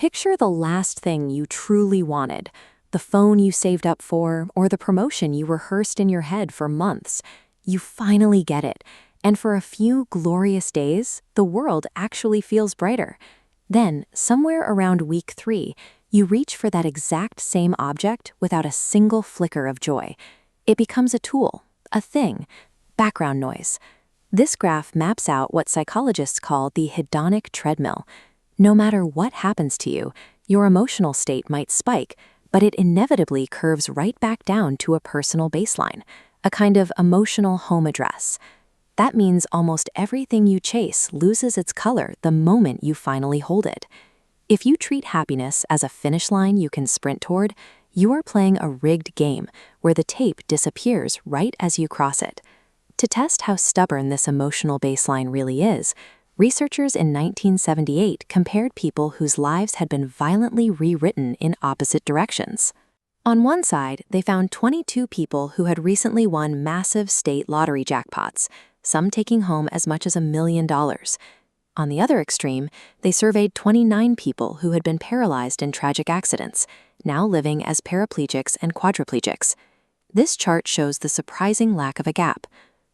Picture the last thing you truly wanted, the phone you saved up for, or the promotion you rehearsed in your head for months. You finally get it, and for a few glorious days, the world actually feels brighter. Then, somewhere around week 3, you reach for that exact same object without a single flicker of joy. It becomes a tool, a thing, background noise. This graph maps out what psychologists call the hedonic treadmill. No matter what happens to you, your emotional state might spike, but it inevitably curves right back down to a personal baseline, a kind of emotional home address. That means almost everything you chase loses its color the moment you finally hold it. If you treat happiness as a finish line you can sprint toward, you are playing a rigged game where the tape disappears right as you cross it. To test how stubborn this emotional baseline really is, researchers in 1978 compared people whose lives had been violently rewritten in opposite directions. On one side, they found 22 people who had recently won massive state lottery jackpots, some taking home as much as $1 million. On the other extreme, they surveyed 29 people who had been paralyzed in tragic accidents, now living as paraplegics and quadriplegics. This chart shows the surprising lack of a gap.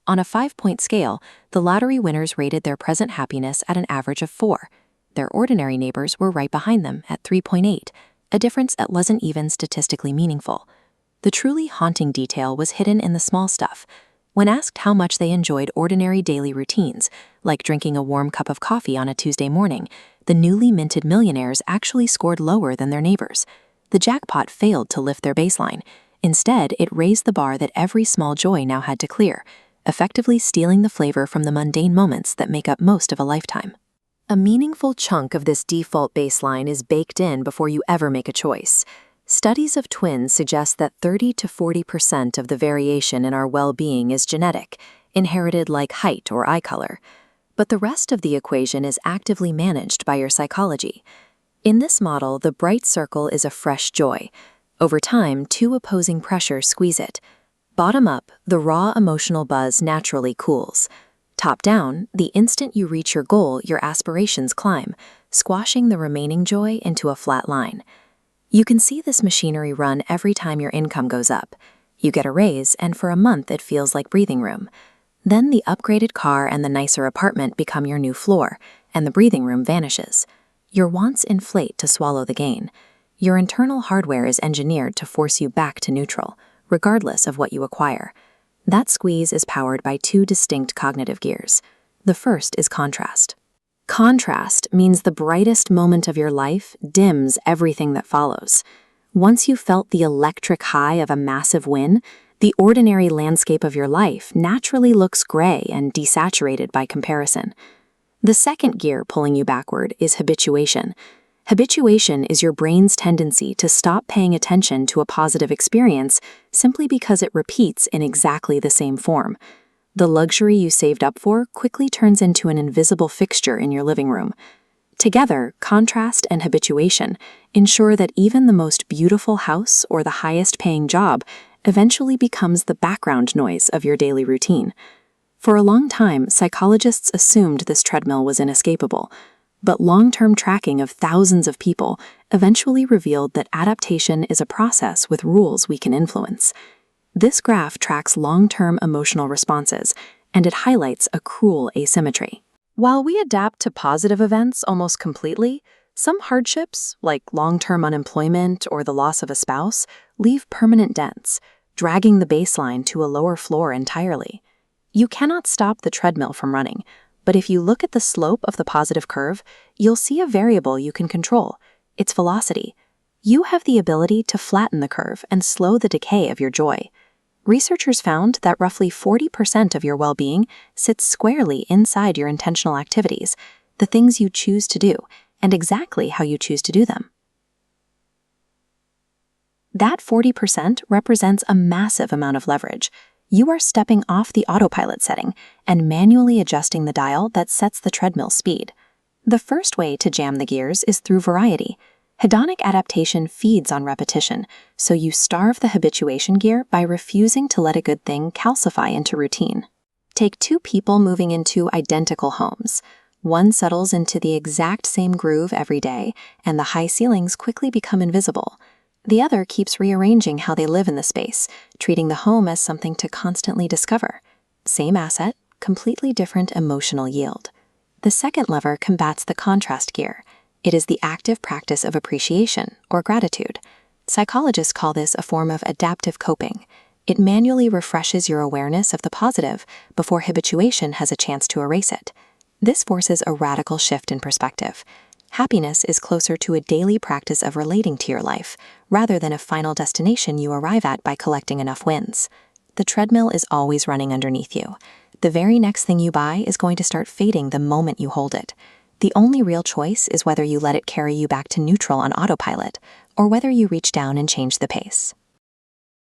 On a 5-point scale, the lottery winners rated their present happiness at an average of 4. Their ordinary neighbors were right behind them at 3.8, a difference that wasn't even statistically meaningful. The truly haunting detail was hidden in the small stuff. When asked how much they enjoyed ordinary daily routines, like drinking a warm cup of coffee on a Tuesday morning, the newly minted millionaires actually scored lower than their neighbors. The jackpot failed to lift their baseline. Instead, it raised the bar that every small joy now had to clear, effectively stealing the flavor from the mundane moments that make up most of a lifetime. A meaningful chunk of this default baseline is baked in before you ever make a choice. Studies of twins suggest that 30 to 40% of the variation in our well-being is genetic, inherited like height or eye color. But the rest of the equation is actively managed by your psychology. In this model, the bright circle is a fresh joy. Over time, 2 opposing pressures squeeze it. Bottom up, the raw emotional buzz naturally cools. Top down, the instant you reach your goal, your aspirations climb, squashing the remaining joy into a flat line. You can see this machinery run every time your income goes up. You get a raise, and for a month it feels like breathing room. Then the upgraded car and the nicer apartment become your new floor, and the breathing room vanishes. Your wants inflate to swallow the gain. Your internal hardware is engineered to force you back to neutral, regardless of what you acquire. That squeeze is powered by 2 distinct cognitive gears. The first is contrast. Contrast means the brightest moment of your life dims everything that follows. Once you've felt the electric high of a massive win, the ordinary landscape of your life naturally looks gray and desaturated by comparison. The second gear pulling you backward is habituation. Habituation is your brain's tendency to stop paying attention to a positive experience simply because it repeats in exactly the same form. The luxury you saved up for quickly turns into an invisible fixture in your living room. Together, contrast and habituation ensure that even the most beautiful house or the highest-paying job eventually becomes the background noise of your daily routine. For a long time, psychologists assumed this treadmill was inescapable. But long-term tracking of thousands of people eventually revealed that adaptation is a process with rules we can influence. This graph tracks long-term emotional responses, and it highlights a cruel asymmetry. While we adapt to positive events almost completely, some hardships, like long-term unemployment or the loss of a spouse, leave permanent dents, dragging the baseline to a lower floor entirely. You cannot stop the treadmill from running, but if you look at the slope of the positive curve, you'll see a variable you can control: its velocity. You have the ability to flatten the curve and slow the decay of your joy. Researchers found that roughly 40% of your well-being sits squarely inside your intentional activities, the things you choose to do, and exactly how you choose to do them. That 40% represents a massive amount of leverage. You are stepping off the autopilot setting and manually adjusting the dial that sets the treadmill speed. The first way to jam the gears is through variety. Hedonic adaptation feeds on repetition, so you starve the habituation gear by refusing to let a good thing calcify into routine. Take 2 people moving into identical homes. One settles into the exact same groove every day, and the high ceilings quickly become invisible. The other keeps rearranging how they live in the space, treating the home as something to constantly discover. Same asset, completely different emotional yield. The second lever combats the contrast gear. It is the active practice of appreciation, or gratitude. Psychologists call this a form of adaptive coping. It manually refreshes your awareness of the positive before habituation has a chance to erase it. This forces a radical shift in perspective. Happiness is closer to a daily practice of relating to your life, rather than a final destination you arrive at by collecting enough wins. The treadmill is always running underneath you. The very next thing you buy is going to start fading the moment you hold it. The only real choice is whether you let it carry you back to neutral on autopilot, or whether you reach down and change the pace.